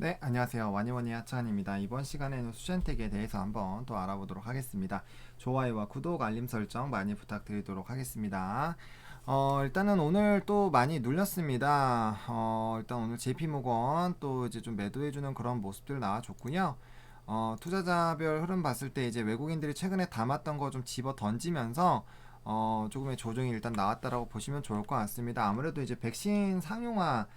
네, 안녕하세요. 와니와니 하차한입니다. 이번 시간에는 수젠텍에 대해서 한번 또 알아보도록 하겠습니다. 좋아요와 구독, 알림 설정 많이 부탁드리도록 하겠습니다. 일단은 오늘 또 많이 눌렸습니다. 일단 오늘 JP모건 또 이제 좀 매도해주는 그런 모습들 나와줬고요. 투자자별 흐름 봤을 때 이제 외국인들이 최근에 담았던 거 좀 집어 던지면서 조금의 조정이 일단 나왔다라고 보시면 좋을 것 같습니다. 아무래도 이제 백신 상용화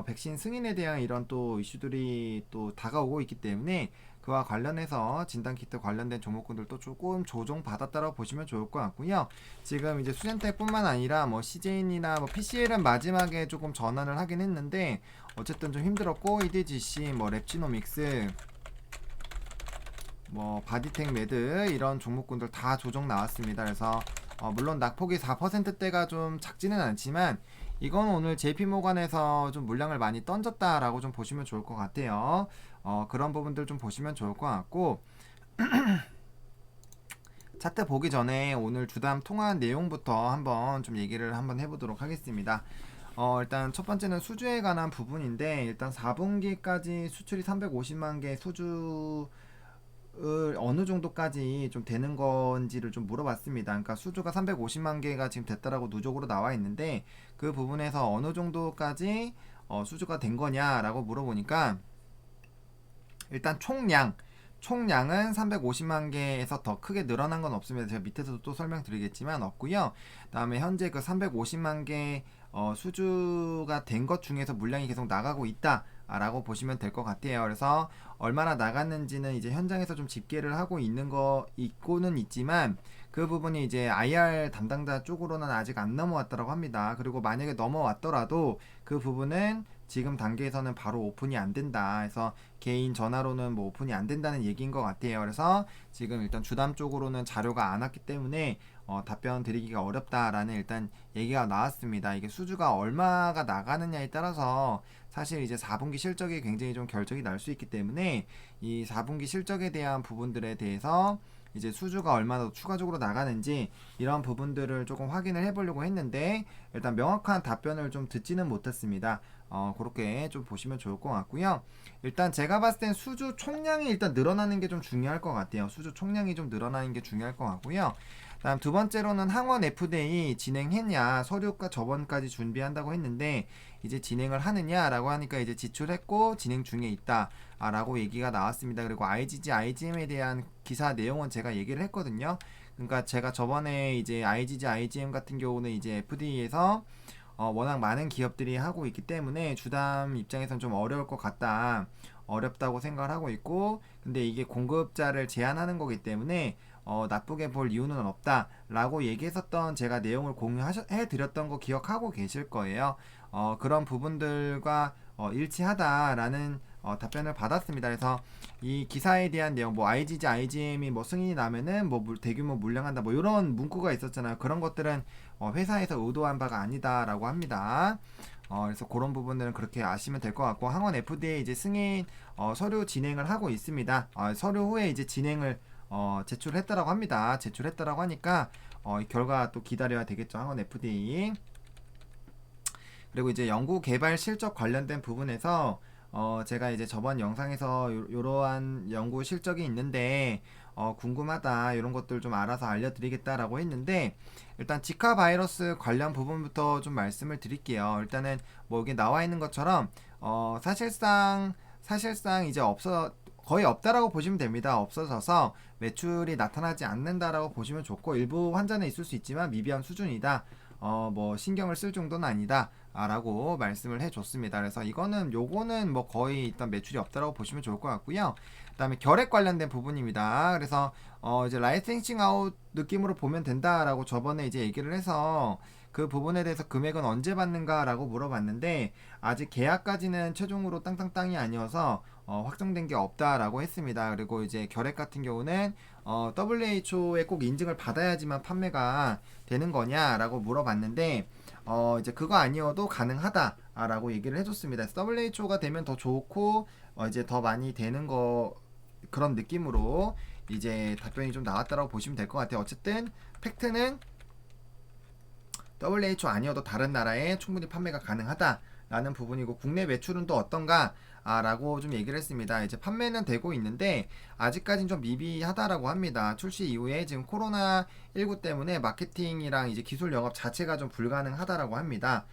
백신 승인에 대한 이런 또 이슈들이 또 다가오고 있기 때문에 그와 관련해서 진단키트 관련된 종목군들도 조금 조정받았다고 보시면 좋을 것 같고요. 지금 이제 수젠텍뿐만 아니라 뭐 CJN이나 뭐 PCL은 마지막에 조금 전환을 하긴 했는데 어쨌든 좀 힘들었고 EDGC, 뭐 랩지노믹스, 뭐 바디텍 매드 이런 종목군들 다 조정 나왔습니다. 그래서 물론 낙폭이 4%대가 좀 작지는 않지만 이건 오늘 JP모건에서 좀 물량을 많이 던졌다라고 좀 보시면 좋을 것 같아요. 그런 부분들 좀 보시면 좋을 것 같고 차트 보기 전에 오늘 주담 통화한 내용부터 한번 좀 얘기를 한번 해보도록 하겠습니다. 일단 첫 번째는 수주에 관한 부분인데 일단 4분기까지 수출이 350만 개 수주 어느 정도까지 좀 되는 건지를 좀 물어봤습니다. 그러니까 수주가 350만 개가 지금 됐다라고 누적으로 나와 있는데 그 부분에서 어느 정도까지 수주가 된 거냐라고 물어보니까 일단 총량은 350만 개에서 더 크게 늘어난 건 없습니다. 제가 밑에서도 또 설명드리겠지만 없고요. 그다음에 현재 그 350만 개 수주가 된 것 중에서 물량이 계속 나가고 있다라고 보시면 될 것 같아요. 그래서 얼마나 나갔는지는 이제 현장에서 좀 집계를 하고 있는 거 있고는 있지만 그 부분이 이제 IR 담당자 쪽으로는 아직 안 넘어왔다고 합니다. 그리고 만약에 넘어왔더라도 그 부분은 지금 단계에서는 바로 오픈이 안 된다. 그래서 개인 전화로는 뭐 오픈이 안 된다는 얘기인 것 같아요. 그래서 지금 일단 주담 쪽으로는 자료가 안 왔기 때문에 답변 드리기가 어렵다라는 일단 얘기가 나왔습니다. 이게 수주가 얼마가 나가느냐에 따라서 사실 이제 4분기 실적이 굉장히 좀 결정이 날 수 있기 때문에 이 4분기 실적에 대한 부분들에 대해서 이제 수주가 얼마나 더 추가적으로 나가는지 이런 부분들을 조금 확인을 해보려고 했는데 일단 명확한 답변을 좀 듣지는 못했습니다. 그렇게 좀 보시면 좋을 것 같고요. 일단 제가 봤을 땐 수주 총량이 일단 늘어나는 게 좀 중요할 것 같아요. 수주 총량이 좀 늘어나는 게 중요할 것 같고요. 다음 두 번째로는 항원 FDA 진행했냐, 서류가 저번까지 준비한다고 했는데 이제 진행을 하느냐라고 하니까 이제 지출했고 진행 중에 있다라고 얘기가 나왔습니다. 그리고 IGG, IGM에 대한 기사 내용은 제가 얘기를 했거든요. 그러니까 제가 저번에 이제 IGG, IGM 같은 경우는 이제 FDA에서 워낙 많은 기업들이 하고 있기 때문에 주담 입장에선 좀 어려울 것 같다. 어렵다고 생각을 하고 있고, 근데 이게 공급자를 제한하는 거기 때문에 나쁘게 볼 이유는 없다라고 얘기했었던 제가 내용을 공유해 드렸던 거 기억하고 계실 거예요. 그런 부분들과 일치하다라는 답변을 받았습니다. 그래서 이 기사에 대한 내용, 뭐 IGG, IGM이 뭐 승인이 나면은 뭐 대규모 물량한다, 뭐 이런 문구가 있었잖아요. 그런 것들은 회사에서 의도한 바가 아니다라고 합니다. 그래서 그런 부분들은 그렇게 아시면 될 것 같고 항원 FDA 이제 승인 서류 진행을 하고 있습니다. 서류 후에 이제 진행을 제출했다라고 합니다. 제출했다라고 하니까 결과 또 기다려야 되겠죠. 항원 FDA. 그리고 이제 연구 개발 실적 관련된 부분에서 제가 이제 저번 영상에서 요러한 연구 실적이 있는데 궁금하다 이런 것들 좀 알아서 알려드리겠다라고 했는데 일단 지카 바이러스 관련 부분부터 좀 말씀을 드릴게요. 일단은 뭐 여기 나와 있는 것처럼 사실상 이제 거의 없다라고 보시면 됩니다. 없어져서 매출이 나타나지 않는다라고 보시면 좋고 일부 환자는 있을 수 있지만 미비한 수준이다. 뭐 신경을 쓸 정도는 아니다. 라고 말씀을 해줬습니다. 그래서 요거는 뭐 거의 일단 매출이 없다라고 보시면 좋을 것 같고요. 그 다음에 결핵 관련된 부분입니다. 그래서 이제 라이센싱 아웃 느낌으로 보면 된다라고 저번에 이제 얘기를 해서 그 부분에 대해서 금액은 언제 받는가라고 물어봤는데 아직 계약까지는 최종으로 땅땅땅이 아니어서 확정된 게 없다라고 했습니다. 그리고 이제 결핵 같은 경우는 WHO에 꼭 인증을 받아야지만 판매가 되는 거냐라고 물어봤는데 이제 그거 아니어도 가능하다라고 얘기를 해줬습니다. WHO가 되면 더 좋고 이제 더 많이 되는 거 그런 느낌으로 이제 답변이 좀 나왔다라고 보시면 될 것 같아요. 어쨌든 팩트는 WHO 아니어도 다른 나라에 충분히 판매가 가능하다라는 부분이고 국내 매출은 또 어떤가? 라고 좀 얘기를 했습니다. 이제 판매는 되고 있는데 아직까진 좀 미비하다라고 합니다. 출시 이후에 지금 코로나19 때문에 마케팅이랑 이제 기술 영업 자체가 좀 불가능하다라고 합니다.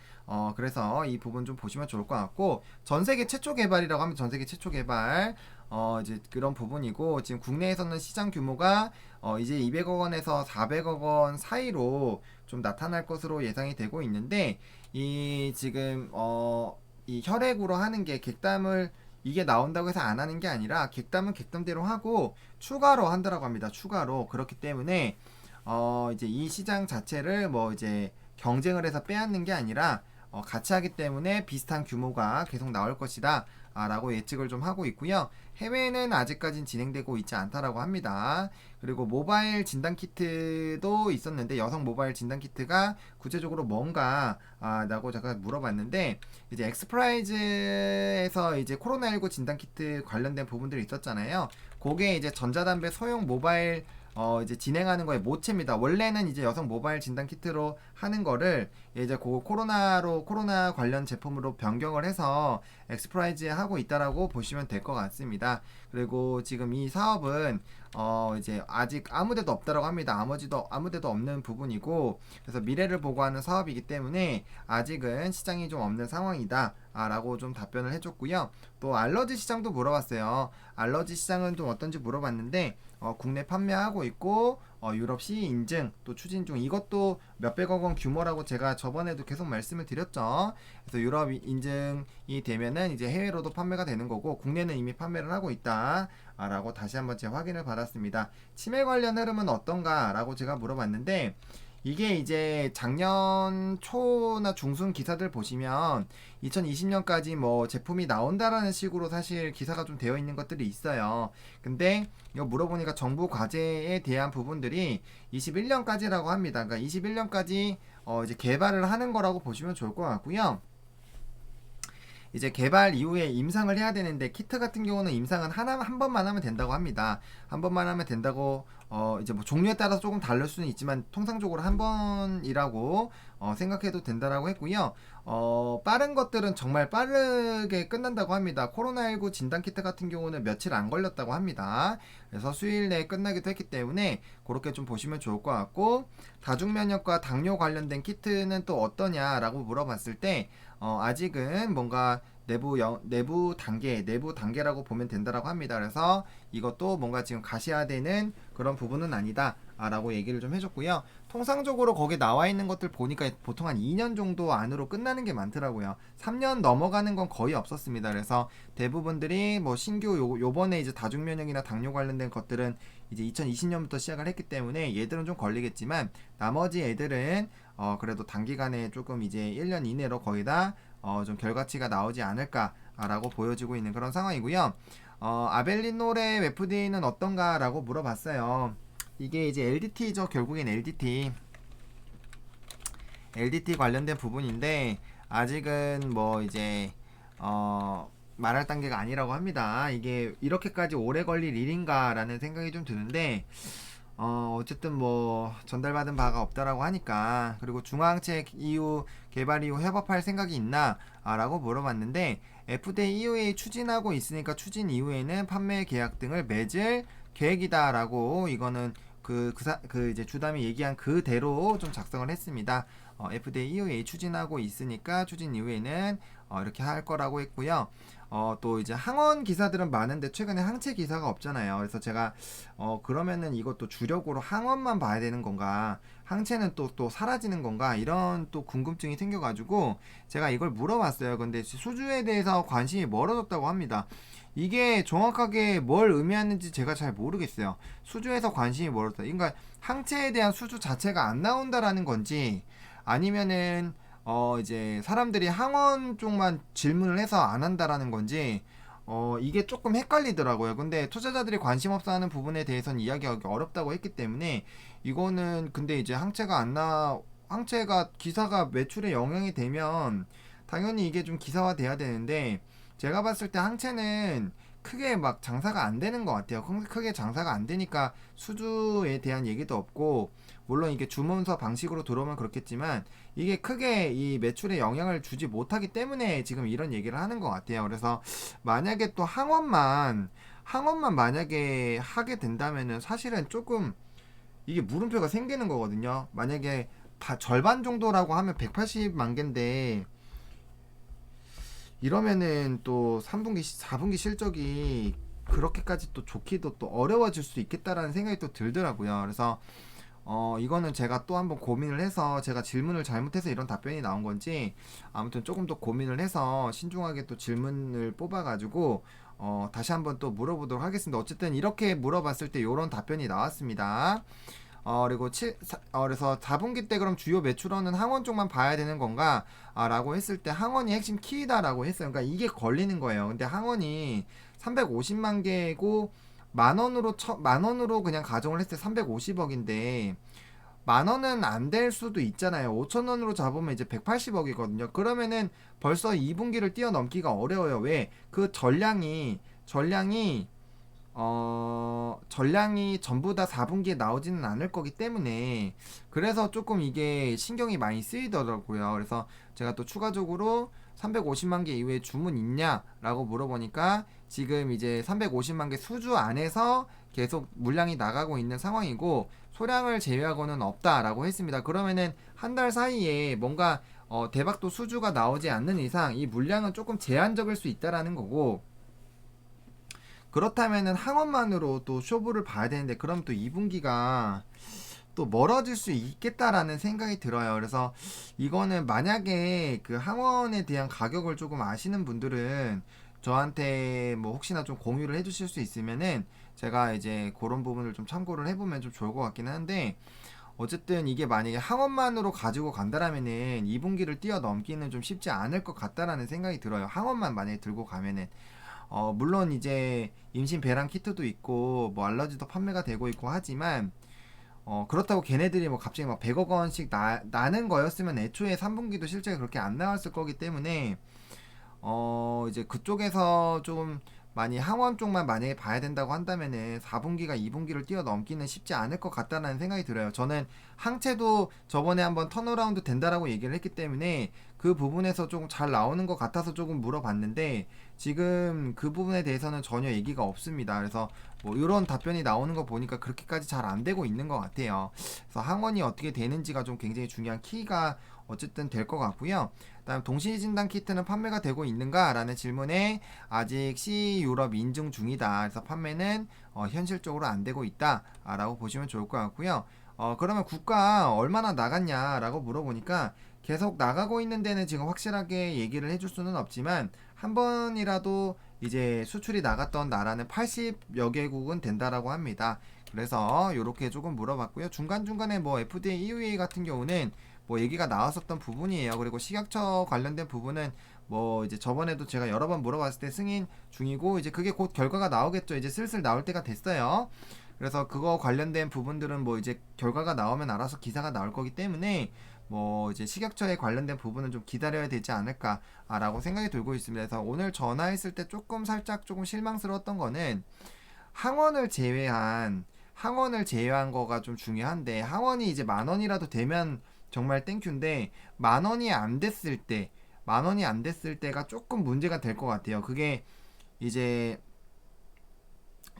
그래서 이 부분 좀 보시면 좋을 것 같고, 전 세계 최초 개발이라고 하면 전 세계 최초 개발 이제 그런 부분이고, 지금 국내에서는 시장 규모가 이제 200억 원에서 400억 원 사이로 좀 나타날 것으로 예상이 되고 있는데, 이 지금 이 혈액으로 하는 게 객담을 이게 나온다고 해서 안 하는 게 아니라 객담은 객담대로 하고 추가로 한다라고 합니다. 추가로. 그렇기 때문에 이제 이 시장 자체를 뭐 이제 경쟁을 해서 빼앗는 게 아니라 같이 하기 때문에 비슷한 규모가 계속 나올 것이다 라고 예측을 좀 하고 있고요. 해외는 아직까진 진행되고 있지 않다라고 합니다. 그리고 모바일 진단 키트도 있었는데, 여성 모바일 진단 키트가 구체적으로 뭔가 라고 제가 물어봤는데, 이제 엑스프라이즈에서 이제 코로나19 진단 키트 관련된 부분들이 있었잖아요. 그게 이제 전자담배 소형 모바일 이제 진행하는 거에 모체입니다. 원래는 이제 여성 모바일 진단 키트로 하는 거를 이제 코로나 관련 제품으로 변경을 해서 엑스프라이즈에 하고 있다라고 보시면 될 것 같습니다. 그리고 지금 이 사업은 이제 아직 아무데도 없다라고 합니다. 아무데도 없는 부분이고, 그래서 미래를 보고하는 사업이기 때문에 아직은 시장이 좀 없는 상황이다 라고 좀 답변을 해줬고요. 또 알러지 시장도 물어봤어요. 알러지 시장은 좀 어떤지 물어봤는데, 국내 판매하고 있고 유럽 CE 인증 또 추진 중, 이것도 몇백억 원 규모라고 제가 저번에도 계속 말씀을 드렸죠. 그래서 유럽 인증이 되면은 이제 해외로도 판매가 되는 거고, 국내는 이미 판매를 하고 있다 라고 다시 한번 제가 확인을 받았습니다. 치매 관련 흐름은 어떤가 라고 제가 물어봤는데, 이게 이제 작년 초나 중순 기사들 보시면 2020년까지 뭐 제품이 나온다라는 식으로 사실 기사가 좀 되어 있는 것들이 있어요. 근데 이거 물어보니까 정부 과제에 대한 부분들이 21년까지라고 합니다. 그러니까 21년까지 이제 개발을 하는 거라고 보시면 좋을 것 같고요. 이제 개발 이후에 임상을 해야 되는데, 키트 같은 경우는 임상은 한 번만 하면 된다고 합니다. 한 번만 하면 된다고, 이제 뭐 종류에 따라서 조금 다를 수는 있지만 통상적으로 한 번이라고 생각해도 된다라고 했고요. 빠른 것들은 정말 빠르게 끝난다고 합니다. 코로나19 진단 키트 같은 경우는 며칠 안 걸렸다고 합니다. 그래서 수일 내에 끝나기도 했기 때문에 그렇게 좀 보시면 좋을 것 같고, 다중면역과 당뇨 관련된 키트는 또 어떠냐라고 물어봤을 때 아직은 뭔가 내부 단계라고 보면 된다라고 합니다. 그래서 이것도 뭔가 지금 가셔야 되는 그런 부분은 아니다 라고 얘기를 좀 해줬고요. 통상적으로 거기 나와 있는 것들 보니까 보통 한 2년 정도 안으로 끝나는 게 많더라고요. 3년 넘어가는 건 거의 없었습니다. 그래서 대부분들이 뭐 신규 요번에 이제 다중면역이나 당뇨 관련된 것들은 이제 2020년부터 시작을 했기 때문에 얘들은 좀 걸리겠지만, 나머지 애들은 그래도 단기간에 조금 이제 1년 이내로 거의 다 좀 결과치가 나오지 않을까라고 보여지고 있는 그런 상황이고요. 아벨리노의 FDA는 어떤가라고 물어봤어요. 이게 이제 LDT죠. 결국엔 LDT 관련된 부분인데, 아직은 뭐 이제 말할 단계가 아니라고 합니다. 이게 이렇게까지 오래 걸릴 일인가라는 생각이 좀 드는데, 어쨌든 뭐 전달받은 바가 없다라고 하니까. 그리고 중앙책 이후 개발 이후 협업할 생각이 있나 라고 물어봤는데, FDA EUA 추진하고 있으니까 추진 이후에는 판매 계약 등을 맺을 계획이다 라고, 이거는 그 이제 주담이 얘기한 그대로 좀 작성을 했습니다. FDA EUA 추진하고 있으니까 추진 이후에는 이렇게 할 거라고 했고요. 또 이제 항원 기사들은 많은데 최근에 항체 기사가 없잖아요. 그래서 제가 그러면은 이것도 주력으로 항원만 봐야 되는 건가, 항체는 또 사라지는 건가, 이런 또 궁금증이 생겨가지고 제가 이걸 물어봤어요. 근데 수주에 대해서 관심이 멀어졌다고 합니다. 이게 정확하게 뭘 의미하는지 제가 잘 모르겠어요. 수주에서 관심이 멀었다. 그러니까 항체에 대한 수주 자체가 안 나온다라는 건지, 아니면은 이제 사람들이 항원 쪽만 질문을 해서 안 한다라는 건지, 이게 조금 헷갈리더라고요. 근데 투자자들이 관심 없어 하는 부분에 대해서는 이야기하기 어렵다고 했기 때문에, 이거는 근데 이제 항체가 기사가 매출에 영향이 되면 당연히 이게 좀 기사화 돼야 되는데, 제가 봤을 때 항체는 크게 막 장사가 안 되는 것 같아요. 크게 장사가 안 되니까 수주에 대한 얘기도 없고, 물론 이게 주문서 방식으로 들어오면 그렇겠지만 이게 크게 이 매출에 영향을 주지 못하기 때문에 지금 이런 얘기를 하는 것 같아요. 그래서 만약에 또 항원만 만약에 하게 된다면은 사실은 조금 이게 물음표가 생기는 거거든요. 만약에 절반 정도라고 하면 180만 개인데, 이러면은 또 3분기, 4분기 실적이 그렇게까지 또 좋기도 또 어려워질 수 있겠다라는 생각이 또 들더라고요. 그래서 이거는 제가 또 한번 고민을 해서, 제가 질문을 잘못해서 이런 답변이 나온 건지 아무튼 조금 더 고민을 해서 신중하게 또 질문을 뽑아가지고 다시 한번 또 물어보도록 하겠습니다. 어쨌든 이렇게 물어봤을 때 이런 답변이 나왔습니다. 그리고 그래서 4분기 때 그럼 주요 매출원은 항원 쪽만 봐야 되는 건가? 라고 했을 때 항원이 핵심 키이다라고 했어요. 그러니까 이게 걸리는 거예요. 근데 항원이 350만 개고 만 원으로 그냥 가정을 했을 때 350억인데, 만 원은 안 될 수도 있잖아요. 5천 원으로 잡으면 이제 180억이거든요. 그러면은 벌써 2분기를 뛰어넘기가 어려워요. 왜? 그 전량이 전부 다 4분기에 나오지는 않을 거기 때문에, 그래서 조금 이게 신경이 많이 쓰이더라고요. 그래서 제가 또 추가적으로 350만 개 이후에 주문 있냐라고 물어보니까 지금 이제 350만 개 수주 안에서 계속 물량이 나가고 있는 상황이고 소량을 제외하고는 없다라고 했습니다. 그러면은 한 달 사이에 뭔가 대박도 수주가 나오지 않는 이상 이 물량은 조금 제한적일 수 있다라는 거고, 그렇다면은 항원만으로 또 쇼부를 봐야 되는데 그럼 또 2분기가 또 멀어질 수 있겠다라는 생각이 들어요. 그래서 이거는 만약에 그 항원에 대한 가격을 조금 아시는 분들은 저한테 뭐 혹시나 좀 공유를 해주실 수 있으면은 제가 이제 그런 부분을 좀 참고를 해보면 좀 좋을 것 같긴 한데, 어쨌든 이게 만약에 항원만으로 가지고 간다라면은 2분기를 뛰어넘기는 좀 쉽지 않을 것 같다라는 생각이 들어요. 항원만 만약에 들고 가면은 물론 이제 임신 배랑 키트도 있고 뭐 알러지도 판매가 되고 있고 하지만 그렇다고 걔네들이 뭐 갑자기 막 100억 원씩 나는 거였으면 애초에 3분기도 실적이 그렇게 안 나왔을 거기 때문에 이제 그쪽에서 좀 많이 항원 쪽만 만약에 봐야 된다고 한다면은 4분기가 2분기를 뛰어넘기는 쉽지 않을 것 같다는 생각이 들어요. 저는 항체도 저번에 한번 턴어라운드 된다라고 얘기를 했기 때문에 그 부분에서 조금 잘 나오는 것 같아서 조금 물어봤는데 지금 그 부분에 대해서는 전혀 얘기가 없습니다. 그래서 뭐 이런 답변이 나오는 거 보니까 그렇게까지 잘 안 되고 있는 것 같아요. 그래서 항원이 어떻게 되는지가 좀 굉장히 중요한 키가 어쨌든 될 것 같고요. 다음 동시진단 키트는 판매가 되고 있는가? 라는 질문에 아직 C 유럽 인증 중이다. 그래서 판매는 현실적으로 안 되고 있다. 라고 보시면 좋을 것 같고요. 그러면 국가 얼마나 나갔냐? 라고 물어보니까 계속 나가고 있는 데는 지금 확실하게 얘기를 해줄 수는 없지만 한 번이라도 이제 수출이 나갔던 나라는 80여 개국은 된다라고 합니다. 그래서 이렇게 조금 물어봤고요. 중간중간에 뭐 FDA, EUA 같은 경우는 뭐 얘기가 나왔었던 부분이에요. 그리고 식약처 관련된 부분은 뭐 이제 저번에도 제가 여러 번 물어봤을 때 승인 중이고 이제 그게 곧 결과가 나오겠죠. 이제 슬슬 나올 때가 됐어요. 그래서 그거 관련된 부분들은 뭐 이제 결과가 나오면 알아서 기사가 나올 거기 때문에 뭐 이제 식약처에 관련된 부분은 좀 기다려야 되지 않을까라고 생각이 들고 있습니다. 그래서 오늘 전화했을 때 살짝 조금 실망스러웠던 거는 항원을 제외한 거가 좀 중요한데, 항원이 이제 만 원이라도 되면 정말 땡큐인데 만 원이 안 됐을 때가 조금 문제가 될 것 같아요. 그게 이제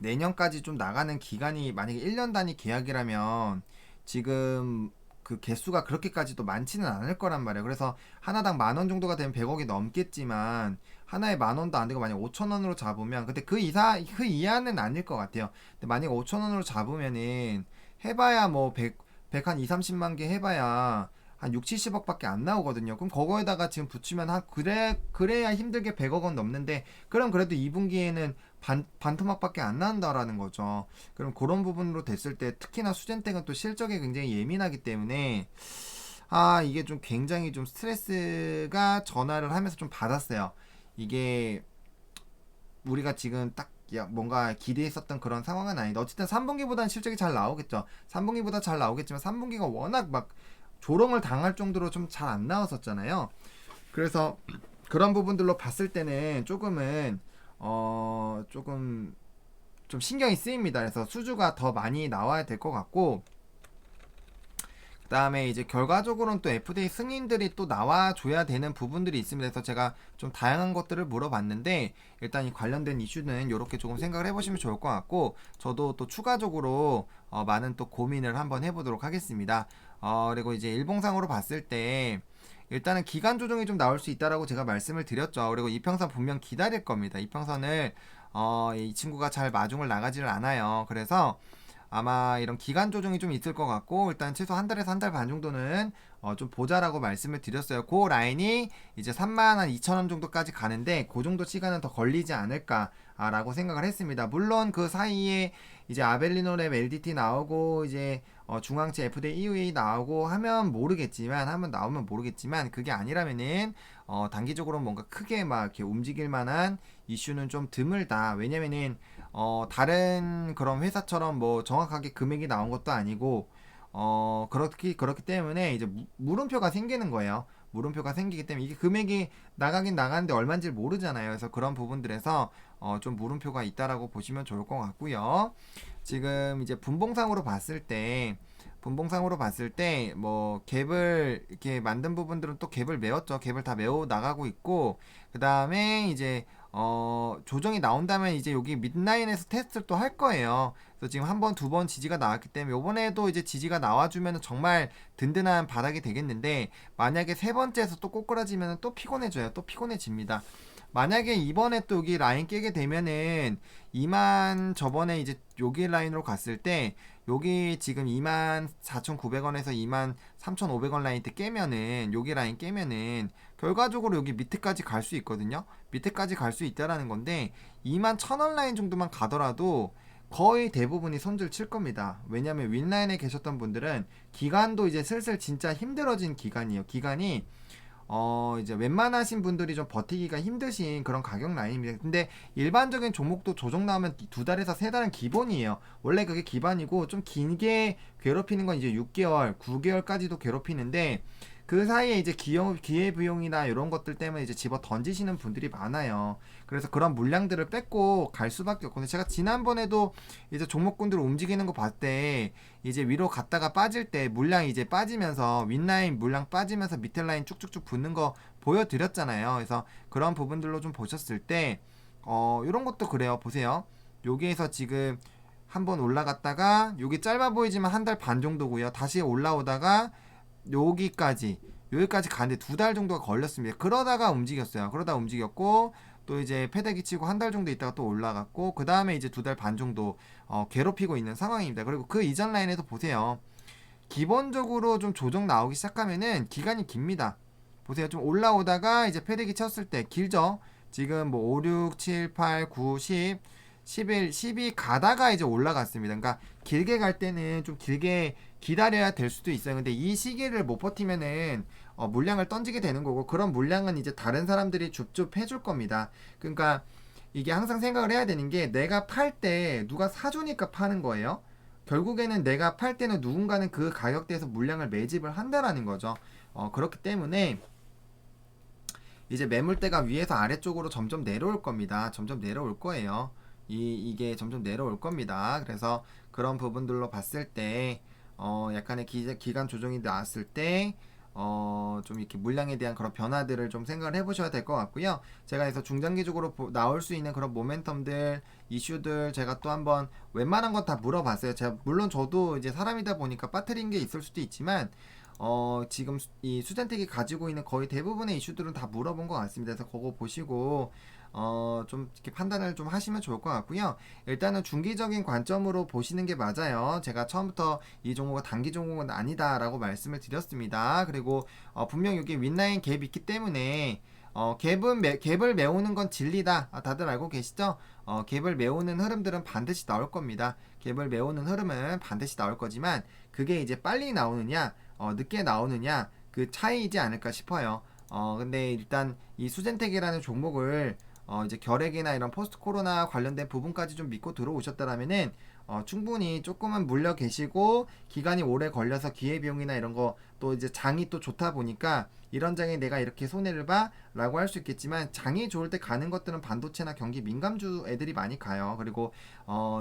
내년까지 좀 나가는 기간이 만약에 1년 단위 계약이라면 지금 그 개수가 그렇게까지도 많지는 않을 거란 말이에요. 그래서 하나당 만 원 정도가 되면 100억이 넘겠지만 하나에 만 원도 안 되고 만약 5천 원으로 잡으면, 근데 그 이하는 아닐 것 같아요. 근데 만약 5천 원으로 잡으면은 해봐야 뭐 100 한 2, 30만 개 해봐야 한 6, 70억밖에 안 나오거든요. 그럼 그거에다가 지금 붙이면 그래야 힘들게 100억 원 넘는데, 그럼 그래도 2분기에는 반토막밖에 안 나온다라는 거죠. 그럼 그런 부분으로 됐을 때 특히나 수젠텍은 또 실적에 굉장히 예민하기 때문에 이게 좀 굉장히 좀 스트레스가 전화를 하면서 좀 받았어요. 이게 우리가 지금 딱 뭔가 기대했었던 그런 상황은 아닌데, 어쨌든 3분기보다는 실적이 잘 나오겠죠. 3분기보다 잘 나오겠지만 3분기가 워낙 막 조롱을 당할 정도로 좀 잘 안 나왔었잖아요. 그래서 그런 부분들로 봤을 때는 조금은 조금 좀 신경이 쓰입니다. 그래서 수주가 더 많이 나와야 될 것 같고, 그 다음에 이제 결과적으로는 또 FDA 승인들이 또 나와줘야 되는 부분들이 있습니다. 그래서 제가 좀 다양한 것들을 물어봤는데, 일단 이 관련된 이슈는 이렇게 조금 생각을 해보시면 좋을 것 같고, 저도 또 추가적으로 많은 또 고민을 한번 해보도록 하겠습니다. 그리고 이제 일봉상으로 봤을 때 일단은 기간 조정이 좀 나올 수 있다라고 제가 말씀을 드렸죠. 그리고 이평선 분명 기다릴 겁니다. 이평선을 이 친구가 잘 마중을 나가지를 않아요. 그래서 아마 이런 기간 조정이 좀 있을 것 같고, 일단 최소 한 달에서 한 달 반 정도는 좀 보자라고 말씀을 드렸어요. 그 라인이 이제 3만 한 2천 원 정도까지 가는데 그 정도 시간은 더 걸리지 않을까라고 생각을 했습니다. 물론 그 사이에 이제 아벨리노랩 LDT 나오고 이제 중앙체 FDA EUA 나오고 하면 모르겠지만, 하면 나오면 모르겠지만, 그게 아니라면은 단기적으로 뭔가 크게 막 이렇게 움직일 만한 이슈는 좀 드물다. 왜냐면은 다른 그런 회사처럼 뭐 정확하게 금액이 나온 것도 아니고, 그렇기 때문에 이제 물음표가 생기는 거예요. 물음표가 생기기 때문에 이게 금액이 나가긴 나가는데 얼마인지 모르잖아요. 그래서 그런 부분들에서 좀 물음표가 있다라고 보시면 좋을 것 같고요. 지금 이제 분봉상으로 봤을 때 뭐 갭을 이렇게 만든 부분들은 또 갭을 메웠죠. 갭을 다 메워 나가고 있고, 그 다음에 이제 조정이 나온다면 이제 여기 mid라인에서 테스트를 또 할 거예요. 그래서 지금 한 번, 두 번 지지가 나왔기 때문에 요번에도 이제 지지가 나와주면 정말 든든한 바닥이 되겠는데, 만약에 세 번째에서 또 꼬꾸라지면 또 피곤해져요. 또 피곤해집니다. 만약에 이번에 또 여기 라인 깨게 되면은 2만, 저번에 이제 여기 라인으로 갔을 때 여기 지금 24,900원에서 23,500원 라인 때 깨면은, 여기 라인 깨면은 결과적으로 여기 밑에까지 갈 수 있거든요. 밑에까지 갈 수 있다라는 건데, 21,000원 라인 정도만 가더라도 거의 대부분이 손절 칠 겁니다. 왜냐면 윈라인에 계셨던 분들은 기간도 이제 슬슬 진짜 힘들어진 기간이에요. 기간이 이제 웬만하신 분들이 좀 버티기가 힘드신 그런 가격 라인입니다. 근데 일반적인 종목도 조정 나오면 두 달에서 세 달은 기본이에요. 원래 그게 기반이고, 좀 길게 괴롭히는 건 이제 6개월, 9개월까지도 괴롭히는데, 그 사이에 이제 기회비용이나 이런 것들 때문에 이제 집어 던지시는 분들이 많아요. 그래서 그런 물량들을 뺏고 갈 수밖에 없거든요. 제가 지난번에도 이제 종목군들 움직이는 거 봤을 때, 이제 위로 갔다가 빠질 때 물량이 이제 빠지면서 윗라인 물량 빠지면서 밑에 라인 쭉쭉쭉 붙는 거 보여드렸잖아요. 그래서 그런 부분들로 좀 보셨을 때 이런 것도 그래요. 보세요. 여기에서 지금 한번 올라갔다가, 여기 짧아 보이지만 한 달 반 정도고요. 다시 올라오다가 여기까지 가는데 두 달 정도가 걸렸습니다. 그러다가 움직였어요. 그러다 움직였고, 또 이제 패대기 치고 한 달 정도 있다가 또 올라갔고, 그 다음에 이제 두 달 반 정도 괴롭히고 있는 상황입니다. 그리고 그 이전 라인에도 보세요. 기본적으로 좀 조정 나오기 시작하면은 기간이 깁니다. 보세요. 좀 올라오다가 이제 패대기 쳤을 때 길죠. 지금 뭐 5, 6, 7, 8, 9, 10, 11, 12 가다가 이제 올라갔습니다. 그러니까 길게 갈 때는 좀 길게 기다려야 될 수도 있어요. 근데 이 시기를 못 버티면은 물량을 던지게 되는 거고, 그런 물량은 이제 다른 사람들이 줍줍 해줄 겁니다. 그러니까 이게 항상 생각을 해야 되는 게, 내가 팔 때 누가 사주니까 파는 거예요. 결국에는 내가 팔 때는 누군가는 그 가격대에서 물량을 매집을 한다라는 거죠. 그렇기 때문에 이제 매물대가 위에서 아래쪽으로 점점 내려올 겁니다. 점점 내려올 거예요. 이게 점점 내려올 겁니다. 그래서 그런 부분들로 봤을 때 약간의 기간 조정이 나왔을 때 좀 이렇게 물량에 대한 그런 변화들을 좀 생각을 해보셔야 될 것 같고요. 제가 그래서 중장기적으로 나올 수 있는 그런 모멘텀들, 이슈들 제가 또 한번 웬만한 건 다 물어봤어요. 제가 물론 저도 이제 사람이다 보니까 빠뜨린 게 있을 수도 있지만, 지금 이 수젠텍이 가지고 있는 거의 대부분의 이슈들은 다 물어본 것 같습니다. 그래서 그거 보시고 좀 이렇게 판단을 좀 하시면 좋을 것 같고요. 일단은 중기적인 관점으로 보시는 게 맞아요. 제가 처음부터 이 종목은 단기 종목은 아니다라고 말씀을 드렸습니다. 그리고 분명 여기 윗라인 갭이 있기 때문에 갭을 메우는 건 진리다. 다들 알고 계시죠? 갭을 메우는 흐름들은 반드시 나올 겁니다. 갭을 메우는 흐름은 반드시 나올 거지만, 그게 이제 빨리 나오느냐 늦게 나오느냐, 그 차이이지 않을까 싶어요. 근데 일단 이 수젠텍이라는 종목을 이제 결핵이나 이런 포스트 코로나 관련된 부분까지 좀 믿고 들어오셨다라면은 충분히 조금은 물려 계시고 기간이 오래 걸려서 기회비용이나 이런 거 또 이제 장이 또 좋다 보니까 이런 장에 내가 이렇게 손해를 봐 라고 할 수 있겠지만 장이 좋을 때 가는 것들은 반도체나 경기 민감주 애들이 많이 가요. 그리고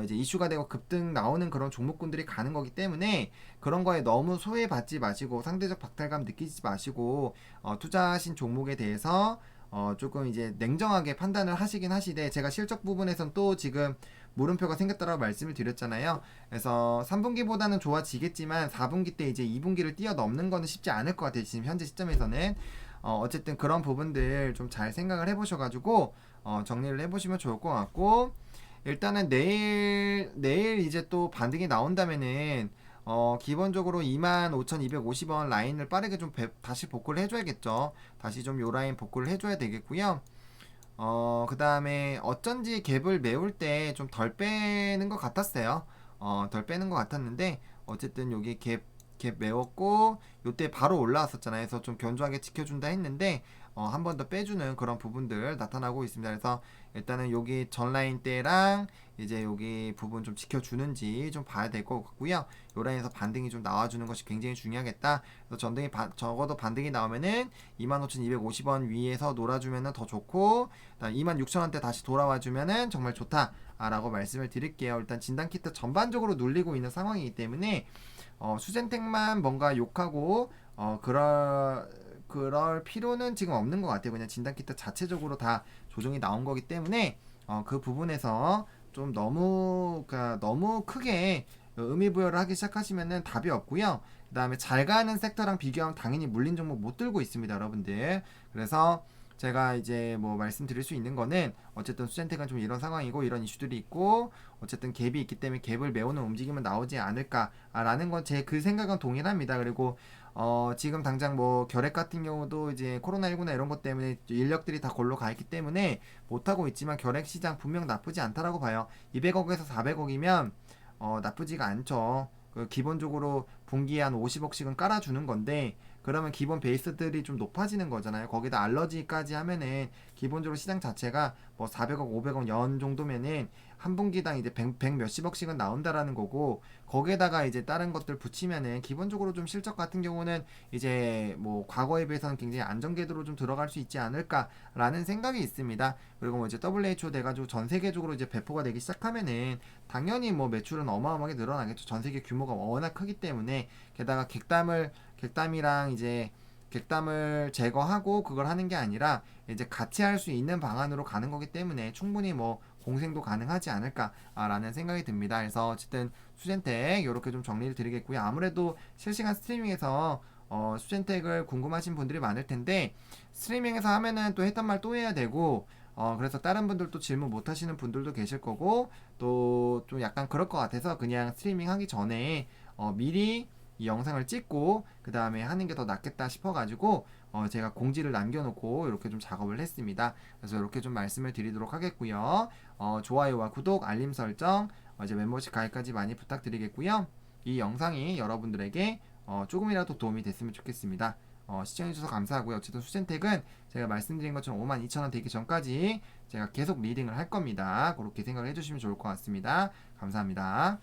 이제 이슈가 되고 급등 나오는 그런 종목군들이 가는 거기 때문에 그런 거에 너무 소외받지 마시고 상대적 박탈감 느끼지 마시고 투자하신 종목에 대해서 조금 이제 냉정하게 판단을 하시긴 하시되 제가 실적 부분에선 또 지금 물음표가 생겼다라고 말씀을 드렸잖아요. 그래서 3분기보다는 좋아지겠지만 4분기 때 이제 2분기를 뛰어넘는 거는 쉽지 않을 것 같아요. 지금 현재 시점에서는 어쨌든 그런 부분들 좀 잘 생각을 해보셔가지고 정리를 해보시면 좋을 것 같고 일단은 내일 이제 또 반등이 나온다면은 기본적으로 25,250원 라인을 빠르게 좀 다시 복구를 해줘야겠죠. 다시 좀 요 라인 복구를 해줘야 되겠고요. 그 다음에 어쩐지 갭을 메울 때 좀 덜 빼는 것 같았어요. 덜 빼는 것 같았는데 어쨌든 여기 갭 메웠고 요때 바로 올라왔었잖아요. 그래서 좀 견조하게 지켜준다 했는데 한 번 더 빼주는 그런 부분들 나타나고 있습니다. 그래서 일단은 여기 전라인 때랑 이제 여기 부분 좀 지켜주는지 좀 봐야 될 것 같고요. 요 라인에서 반등이 좀 나와주는 것이 굉장히 중요하겠다. 그래서 적어도 반등이 나오면은 25,250원 위에서 놀아주면은 더 좋고 26,000원대 다시 돌아와주면은 정말 좋다라고 말씀을 드릴게요. 일단 진단키트 전반적으로 눌리고 있는 상황이기 때문에 수젠텍만 뭔가 욕하고 그럴 필요는 지금 없는 것 같아요. 그냥 진단키트 자체적으로 다 조정이 나온 거기 때문에 그 부분에서 좀 그러니까 너무 크게 의미 부여를 하기 시작하시면은 답이 없고요. 그 다음에 잘 가는 섹터랑 비교하면 당연히 물린 종목 못 들고 있습니다, 여러분들. 그래서 제가 이제 뭐 말씀드릴 수 있는 거는 어쨌든 수젠텍은 좀 이런 상황이고 이런 이슈들이 있고 어쨌든 갭이 있기 때문에 갭을 메우는 움직임은 나오지 않을까라는 건 제 그 생각은 동일합니다. 그리고 지금 당장 뭐 결핵 같은 경우도 이제 코로나19나 이런 것 때문에 인력들이 다 골로 가 있기 때문에 못하고 있지만 결핵 시장 분명 나쁘지 않다라고 봐요. 200억에서 400억이면 나쁘지가 않죠. 기본적으로 분기에 한 50억씩은 깔아주는 건데 그러면 기본 베이스들이 좀 높아지는 거잖아요. 거기다 알러지까지 하면은 기본적으로 시장 자체가 뭐 400억, 500억 연 정도면은 한 분기당 이제 100 몇십억씩은 나온다라는 거고 거기에다가 이제 다른 것들 붙이면은 기본적으로 좀 실적 같은 경우는 이제 뭐 과거에 비해서는 굉장히 안정궤도로 좀 들어갈 수 있지 않을까라는 생각이 있습니다. 그리고 뭐 이제 WHO 돼가지고 전 세계적으로 이제 배포가 되기 시작하면은 당연히 뭐 매출은 어마어마하게 늘어나겠죠. 전 세계 규모가 워낙 크기 때문에 게다가 객담이랑 이제 객담을 제거하고 그걸 하는 게 아니라 이제 같이 할 수 있는 방안으로 가는 거기 때문에 충분히 뭐 공생도 가능하지 않을까라는 생각이 듭니다. 그래서 어쨌든 수젠텍 이렇게 좀 정리를 드리겠고요. 아무래도 실시간 스트리밍에서 수젠텍을 궁금하신 분들이 많을 텐데 스트리밍에서 하면은 또 했던 말 또 해야 되고 그래서 다른 분들도 질문 못 하시는 분들도 계실 거고 또 좀 약간 그럴 것 같아서 그냥 스트리밍 하기 전에 미리 이 영상을 찍고 그 다음에 하는 게 더 낫겠다 싶어가지고 제가 공지를 남겨놓고 이렇게 좀 작업을 했습니다. 그래서 이렇게 좀 말씀을 드리도록 하겠고요. 좋아요와 구독, 알림 설정, 이제 멤버십 가입까지 많이 부탁드리겠고요. 이 영상이 여러분들에게 조금이라도 도움이 됐으면 좋겠습니다. 시청해주셔서 감사하고요. 어쨌든 수젠텍은 제가 말씀드린 것처럼 52,000원 되기 전까지 제가 계속 리딩을 할 겁니다. 그렇게 생각을 해주시면 좋을 것 같습니다. 감사합니다.